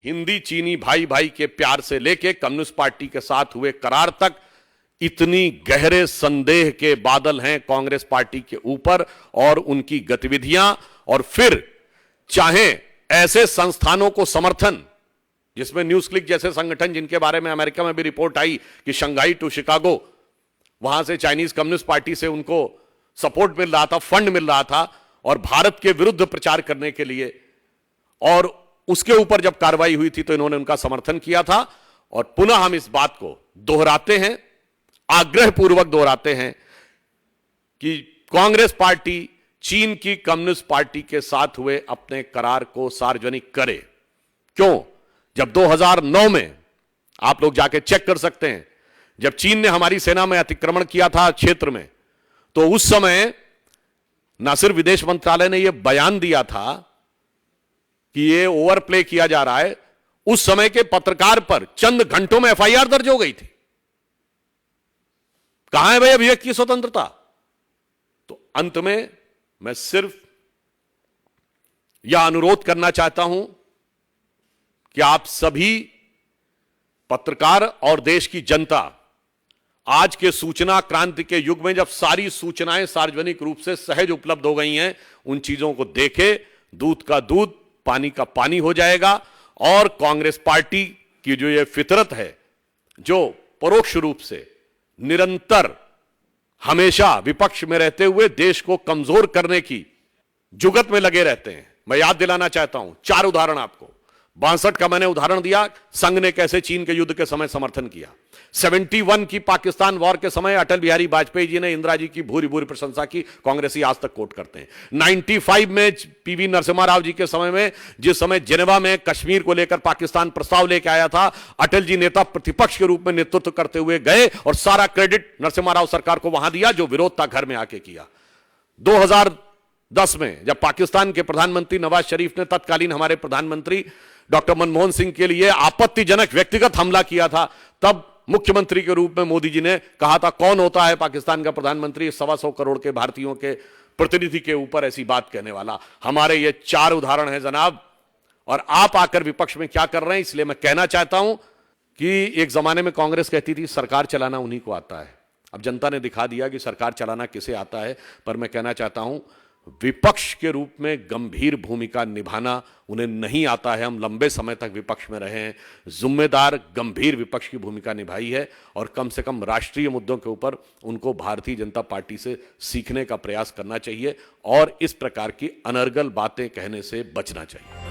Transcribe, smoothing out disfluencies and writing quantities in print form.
हिंदी चीनी भाई भाई के प्यार से लेके कम्युनिस्ट पार्टी के साथ हुए करार तक इतनी गहरे संदेह के बादल हैं कांग्रेस पार्टी के ऊपर और उनकी गतिविधियां। और फिर चाहे ऐसे संस्थानों को समर्थन, जिसमें न्यूज क्लिक जैसे संगठन, जिनके बारे में अमेरिका में भी रिपोर्ट आई कि शंघाई टू शिकागो, वहां से चाइनीज कम्युनिस्ट पार्टी से उनको सपोर्ट मिल रहा था, फंड मिल रहा था और भारत के विरुद्ध प्रचार करने के लिए, और उसके ऊपर जब कार्रवाई हुई थी तो इन्होंने उनका समर्थन किया था। और पुनः हम इस बात को दोहराते हैं, आग्रहपूर्वक दोहराते हैं कि कांग्रेस पार्टी चीन की कम्युनिस्ट पार्टी के साथ हुए अपने करार को सार्वजनिक करे। क्यों? जब 2009 में, आप लोग जाके चेक कर सकते हैं, जब चीन ने हमारी सेना में अतिक्रमण किया था क्षेत्र में, तो उस समय ना सिर्फ विदेश मंत्रालय ने यह बयान दिया था कि यह ओवरप्ले किया जा रहा है, उस समय के पत्रकार पर चंद घंटों में एफआईआर दर्ज हो गई थी। कहां है भाई अभिव्यक्ति की स्वतंत्रता? तो अंत में मैं सिर्फ यह अनुरोध करना चाहता हूं कि आप सभी पत्रकार और देश की जनता, आज के सूचना क्रांति के युग में जब सारी सूचनाएं सार्वजनिक रूप से सहज उपलब्ध हो गई हैं, उन चीजों को देखे, दूध का दूध पानी का पानी हो जाएगा। और कांग्रेस पार्टी की जो ये फितरत है, जो परोक्ष रूप से निरंतर हमेशा विपक्ष में रहते हुए देश को कमजोर करने की जुगत में लगे रहते हैं, मैं याद दिलाना चाहता हूं 4 उदाहरण आपको। 62 का मैंने उदाहरण दिया, संघ ने कैसे चीन के युद्ध के समय समर्थन किया। 71 की पाकिस्तान वॉर के समय अटल बिहारी वाजपेयी जी ने इंदिरा जी की भूरी भूरी प्रशंसा की, कांग्रेसी आज तक कोट करते हैं। 95 में पीवी नरसिम्हा राव जी के समय में, जिस समय जिनेवा में कश्मीर को लेकर पाकिस्तान प्रस्ताव लेकर आया था, अटल जी नेता प्रतिपक्ष के रूप में नेतृत्व करते हुए गए और सारा क्रेडिट नरसिम्हा राव सरकार को वहां दिया, जो विरोध था घर में आके किया। 2010 में जब पाकिस्तान के प्रधानमंत्री नवाज शरीफ ने तत्कालीन हमारे प्रधानमंत्री डॉक्टर मनमोहन सिंह के लिए आपत्तिजनक व्यक्तिगत हमला किया था, तब मुख्यमंत्री के रूप में मोदी जी ने कहा था, कौन होता है पाकिस्तान का प्रधानमंत्री 125 करोड़ के भारतीयों के प्रतिनिधि के ऊपर ऐसी बात कहने वाला। हमारे ये 4 उदाहरण हैं जनाब। और आप आकर विपक्ष में क्या कर रहे हैं? इसलिए मैं कहना चाहता हूं कि एक जमाने में कांग्रेस कहती थी सरकार चलाना उन्हीं को आता है। अब जनता ने दिखा दिया कि सरकार चलाना किसे आता है। पर मैं कहना चाहता हूं, विपक्ष के रूप में गंभीर भूमिका निभाना उन्हें नहीं आता है। हम लंबे समय तक विपक्ष में रहे हैं, जिम्मेदार गंभीर विपक्ष की भूमिका निभाई है और कम से कम राष्ट्रीय मुद्दों के ऊपर उनको भारतीय जनता पार्टी से सीखने का प्रयास करना चाहिए और इस प्रकार की अनर्गल बातें कहने से बचना चाहिए।